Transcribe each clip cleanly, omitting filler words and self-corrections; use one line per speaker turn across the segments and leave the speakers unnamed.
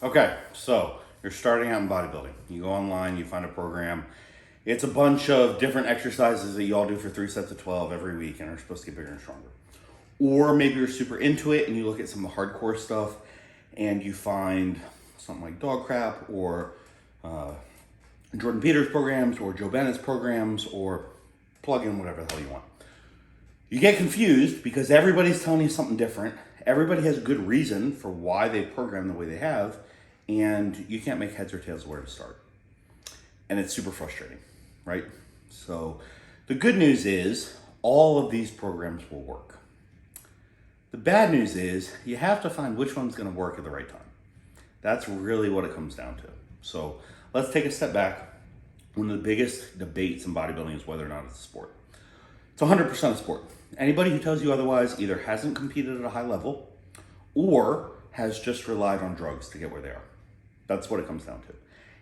Okay, so you're starting out in bodybuilding. You go online, you find a program. It's a bunch of different exercises that you all do for 3 sets of 12 every week and are supposed to get bigger and stronger. Or maybe you're super into it and you look at some of the hardcore stuff and you find something like dog crap or Jordan Peters programs or Joe Bennett's programs, or plug in whatever the hell you want. You get confused because everybody's telling you something different. Everybody has a good reason for why they program the way they have, and you can't make heads or tails of where to start. And it's super frustrating, right? So the good news is all of these programs will work. The bad news is you have to find which one's going to work at the right time. That's really what it comes down to. So let's take a step back. One of the biggest debates in bodybuilding is whether or not it's a sport. It's 100% a sport. Anybody who tells you otherwise either hasn't competed at a high level or has just relied on drugs to get where they are. That's what it comes down to.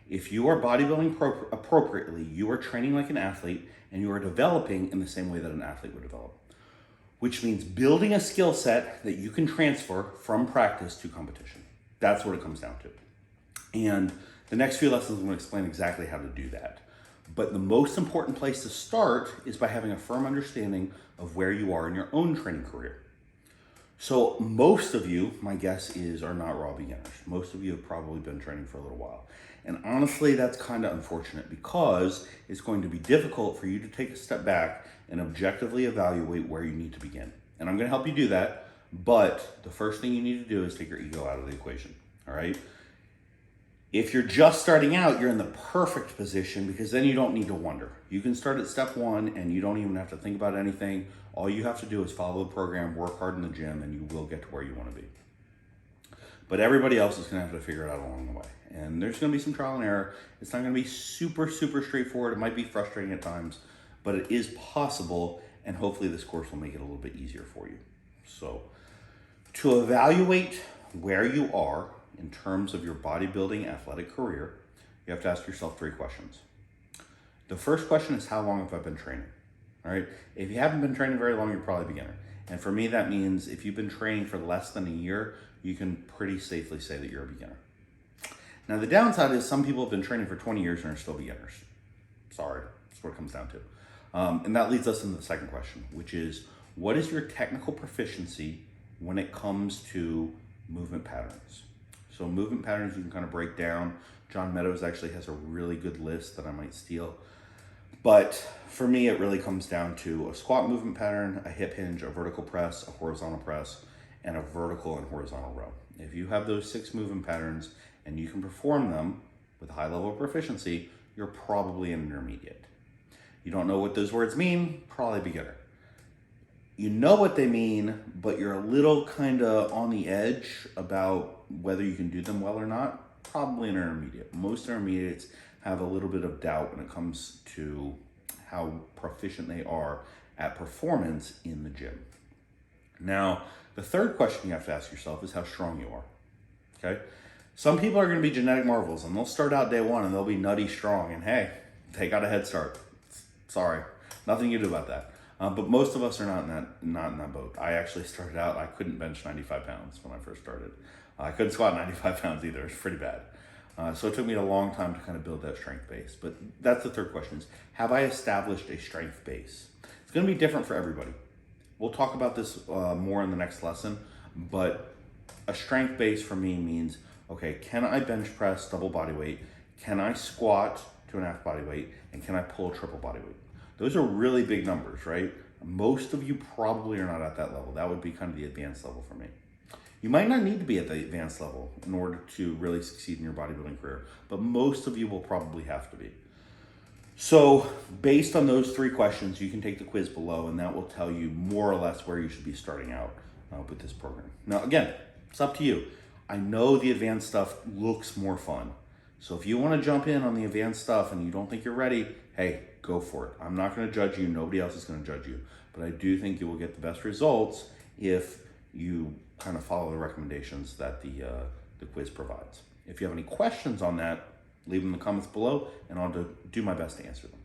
If you are bodybuilding appropriately, you are training like an athlete and you are developing in the same way that an athlete would develop, which means building a skill set that you can transfer from practice to competition. That's what it comes down to. And the next few lessons I'm going to explain exactly how to do that. But the most important place to start is by having a firm understanding of where you are in your own training career. So most of you, my guess is, are not raw beginners. Most of you have probably been training for a little while. And honestly, that's kind of unfortunate because it's going to be difficult for you to take a step back and objectively evaluate where you need to begin. And I'm going to help you do that. But the first thing you need to do is take your ego out of the equation. All right? If you're just starting out, you're in the perfect position because then you don't need to wonder. You can start at step one and you don't even have to think about anything. All you have to do is follow the program, work hard in the gym, and you will get to where you want to be. But everybody else is going to have to figure it out along the way. And there's going to be some trial and error. It's not going to be super straightforward. It might be frustrating at times, but it is possible, and hopefully this course will make it a little bit easier for you. So to evaluate where you are in terms of your bodybuilding athletic career, you have to ask yourself 3 questions. The first question is, how long have I been training? All right. If you haven't been training very long, you're probably a beginner. And for me, that means if you've been training for less than a year, you can pretty safely say that you're a beginner. Now, the downside is some people have been training for 20 years and are still beginners. Sorry, that's what it comes down to. And that leads us into the second question, which is, what is your technical proficiency when it comes to movement patterns? So movement patterns you can kind of break down. John Meadows actually has a really good list that I might steal. But for me, it really comes down to a squat movement pattern, a hip hinge, a vertical press, a horizontal press, and a vertical and horizontal row. If you have those 6 movement patterns and you can perform them with a high level of proficiency, you're probably an intermediate. You don't know what those words mean, probably beginner. You know what they mean, but you're a little kind of on the edge about whether you can do them well or not, probably an intermediate. Most intermediates have a little bit of doubt when it comes to how proficient they are at performance in the gym. Now, the third question you have to ask yourself is how strong you are, okay? Some people are going to be genetic marvels, and they'll start out day one and they'll be nutty strong, and hey, they got a head start. Sorry, nothing you can do about that. But most of us are not in that boat. I actually started out, I couldn't bench 95 pounds when I first started. I couldn't squat 95 pounds either. It's pretty bad. So it took me a long time to kind of build that strength base. But that's the third question is, have I established a strength base? It's going to be different for everybody. We'll talk about this more in the next lesson, but a strength base for me means, okay, can I bench press double body weight? Can I squat 2.5 body weight? And can I pull triple body weight? Those are really big numbers, right? Most of you probably are not at that level. That would be kind of the advanced level for me. You might not need to be at the advanced level in order to really succeed in your bodybuilding career, but most of you will probably have to be. So based on those 3 questions, you can take the quiz below and that will tell you more or less where you should be starting out with this program. Now, again, it's up to you. I know the advanced stuff looks more fun. So if you want to jump in on the advanced stuff and you don't think you're ready, hey, go for it. I'm not going to judge you. Nobody else is going to judge you. But I do think you will get the best results if you kind of follow the recommendations that the quiz provides. If you have any questions on that, leave them in the comments below and I'll do my best to answer them.